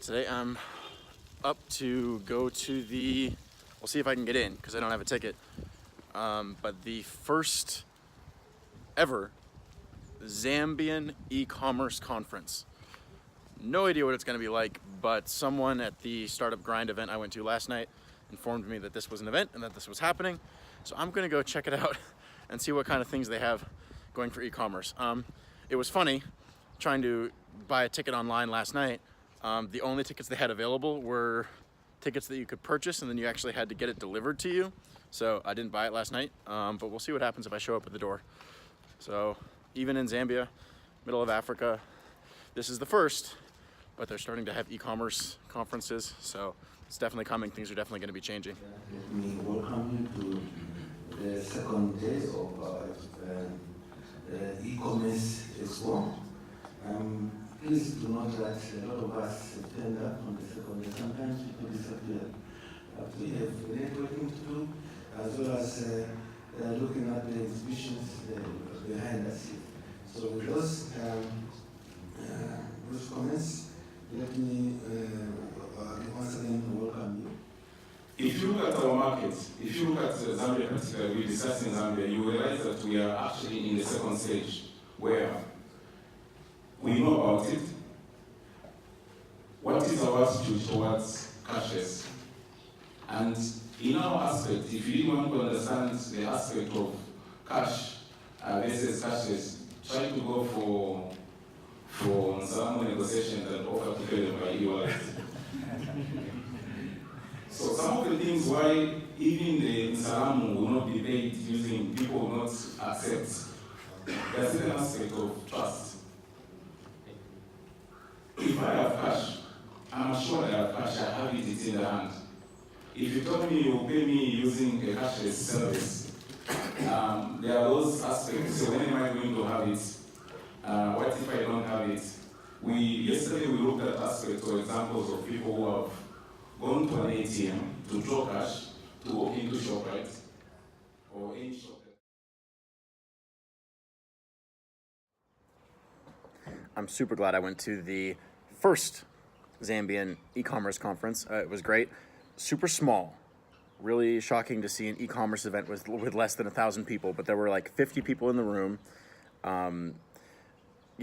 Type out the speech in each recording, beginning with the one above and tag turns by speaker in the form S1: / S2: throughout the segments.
S1: Today I'm up to go to we'll see if I can get in because I don't have a ticket. But the first ever Zambian e-commerce conference. No idea what it's going to be like, but someone at the Startup Grind event I went to last night informed me that this was an event and that this was happening. So I'm going to go check it out and see what kind of things they have going for e-commerce. It was funny trying to buy a ticket online last night. The only tickets they had available were tickets that you could purchase and then you actually had to get it delivered to you. So I didn't buy it last night, but we'll see what happens if I show up at the door. So even in Zambia, middle of Africa, this is the first, but they're starting to have e-commerce conferences. So it's definitely coming. Things are definitely going to be changing.
S2: Let me welcome you to the second day of e-commerce Expo. Please do not that a lot of us turn up on the second day. Sometimes people disappear. We have networking to do, as well as looking at the exhibitions behind us. So with those comments, let me once again welcome you.
S3: If you look at our market, if you look at Zambia particularly, we're discussing Zambia, you realize that we are actually in the second stage where we know about it. What is our attitude towards cashless? And in our aspect, if you want to understand the aspect of cash versus cashless, try to go for some negotiations and offer to pay them by e-wallet. So some of the things why even the Salamu will not be paid using, people will not accept. There's an aspect of trust. If I have cash, I'm sure I have cash, I have it, it's in the hand. If you tell me you pay me using a cashless service, there are those aspects. So when am I going to have it? What if I don't have it? Yesterday we looked at aspects or examples of people who have gone to an ATM to draw cash to walk into ShopRite or any shop.
S1: I'm super glad I went to the first Zambian e-commerce conference. It was great. Super small. Really shocking to see an e-commerce event with less than 1,000 people, but there were like 50 people in the room. You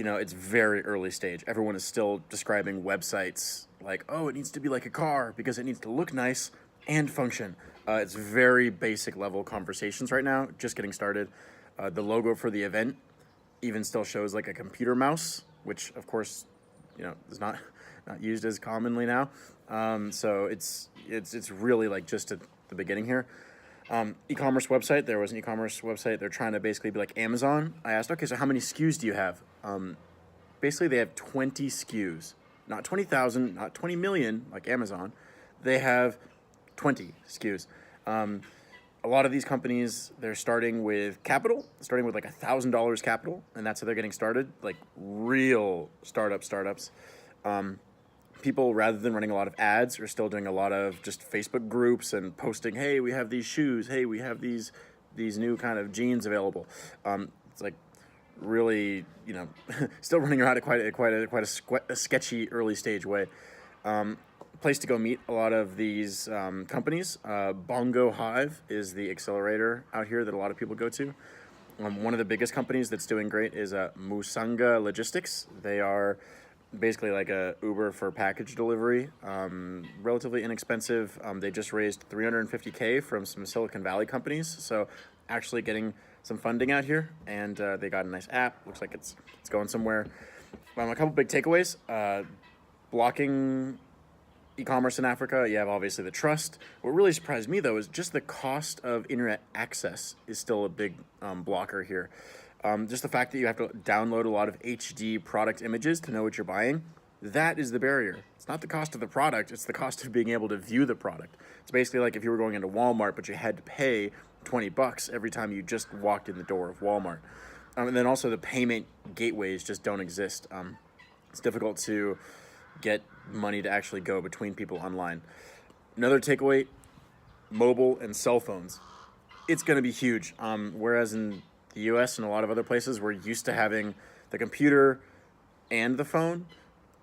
S1: know, it's very early stage. Everyone is still describing websites like, oh, it needs to be like a car because it needs to look nice and function. It's very basic level conversations right now, just getting started. The logo for the event even still shows like a computer mouse, which of course, you know, is not used as commonly now. So it's really like just at the beginning here. E-commerce website, there was an e-commerce website. They're trying to basically be like Amazon. I asked, okay, so how many SKUs do you have? Basically they have 20 SKUs, not 20,000, not 20 million like Amazon. They have 20 SKUs. A lot of these companies, they're starting with capital, starting with like $1,000 capital, and that's how they're getting started, like real startups. People, rather than running a lot of ads, are still doing a lot of just Facebook groups and posting, hey, we have these shoes, hey, we have these new kind of jeans available. It's like really, you know, still running around at quite a sketchy early stage way. Place to go meet a lot of these companies. BongoHive is the accelerator out here that a lot of people go to. One of the biggest companies that's doing great is Musanga Logistics. They are basically like a Uber for package delivery, relatively inexpensive. They just raised $350K from some Silicon Valley companies, so actually getting some funding out here, and they got a nice app. Looks like it's going somewhere. A couple big takeaways. Blocking e-commerce in Africa, you have obviously the trust. What really surprised me though is just the cost of internet access is still a big blocker here. Just the fact that you have to download a lot of HD product images to know what you're buying, that is the barrier. It's not the cost of the product, it's the cost of being able to view the product. It's basically like if you were going into Walmart, but you had to pay $20 every time you just walked in the door of Walmart. And then also the payment gateways just don't exist. It's difficult to get money to actually go between people online. Another takeaway, mobile and cell phones. It's going to be huge. Whereas in the US and a lot of other places, we're used to having the computer and the phone.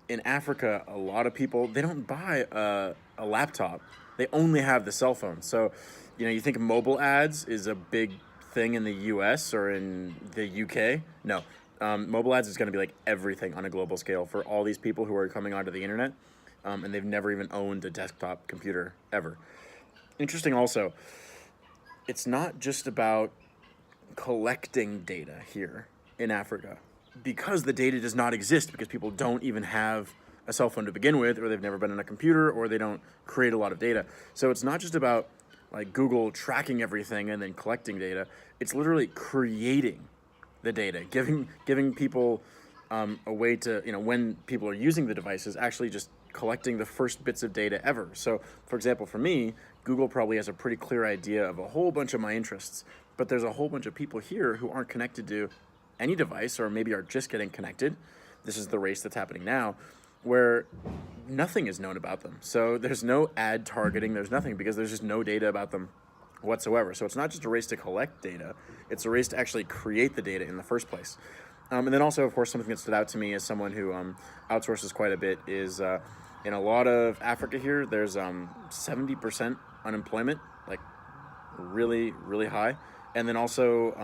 S1: in Africa, a lot of people, they don't buy a laptop. They only have the cell phone. So, you think mobile ads is a big thing in the US or in the UK. No, mobile ads is going to be like everything on a global scale for all these people who are coming onto the internet, and they've never even owned a desktop computer ever. Interesting also, it's not just about collecting data here in Africa, because the data does not exist, because people don't even have a cell phone to begin with, or they've never been on a computer, or they don't create a lot of data. So it's not just about like Google tracking everything and then collecting data. It's literally creating the data, giving people a way to, when people are using the devices, actually just collecting the first bits of data ever. So, for example, for me, Google probably has a pretty clear idea of a whole bunch of my interests, but there's a whole bunch of people here who aren't connected to any device, or maybe are just getting connected. This is the race that's happening now, where nothing is known about them. So there's no ad targeting, there's nothing, because there's just no data about them whatsoever. So it's not just a race to collect data, it's a race to actually create the data in the first place. And then also, of course, something that stood out to me as someone who outsources quite a bit is in a lot of Africa here, there's 70% unemployment, like really, really high. And then also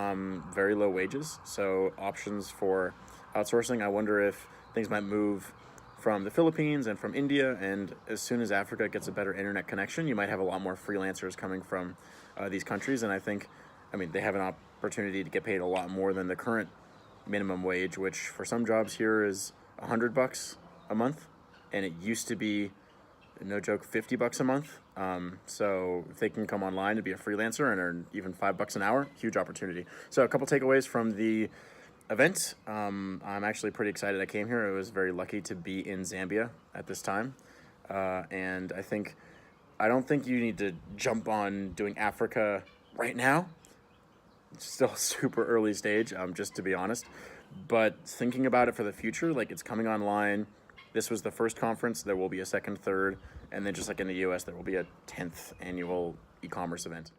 S1: very low wages. So options for outsourcing. I wonder if things might move from the Philippines and from India. And as soon as Africa gets a better internet connection, you might have a lot more freelancers coming from these countries. And I think, they have an opportunity to get paid a lot more than the current minimum wage, which for some jobs here is $100 a month. And it used to be, no joke, $50 a month. So if they can come online and be a freelancer and earn even $5 an hour, huge opportunity. So a couple takeaways from the event. I'm actually pretty excited I came here. I was very lucky to be in Zambia at this time. And I don't think you need to jump on doing Africa right now. It's still a super early stage, just to be honest. But thinking about it for the future, like it's coming online. This was the first conference. There will be a second, third, and then just like in the US, there will be a 10th annual e-commerce event.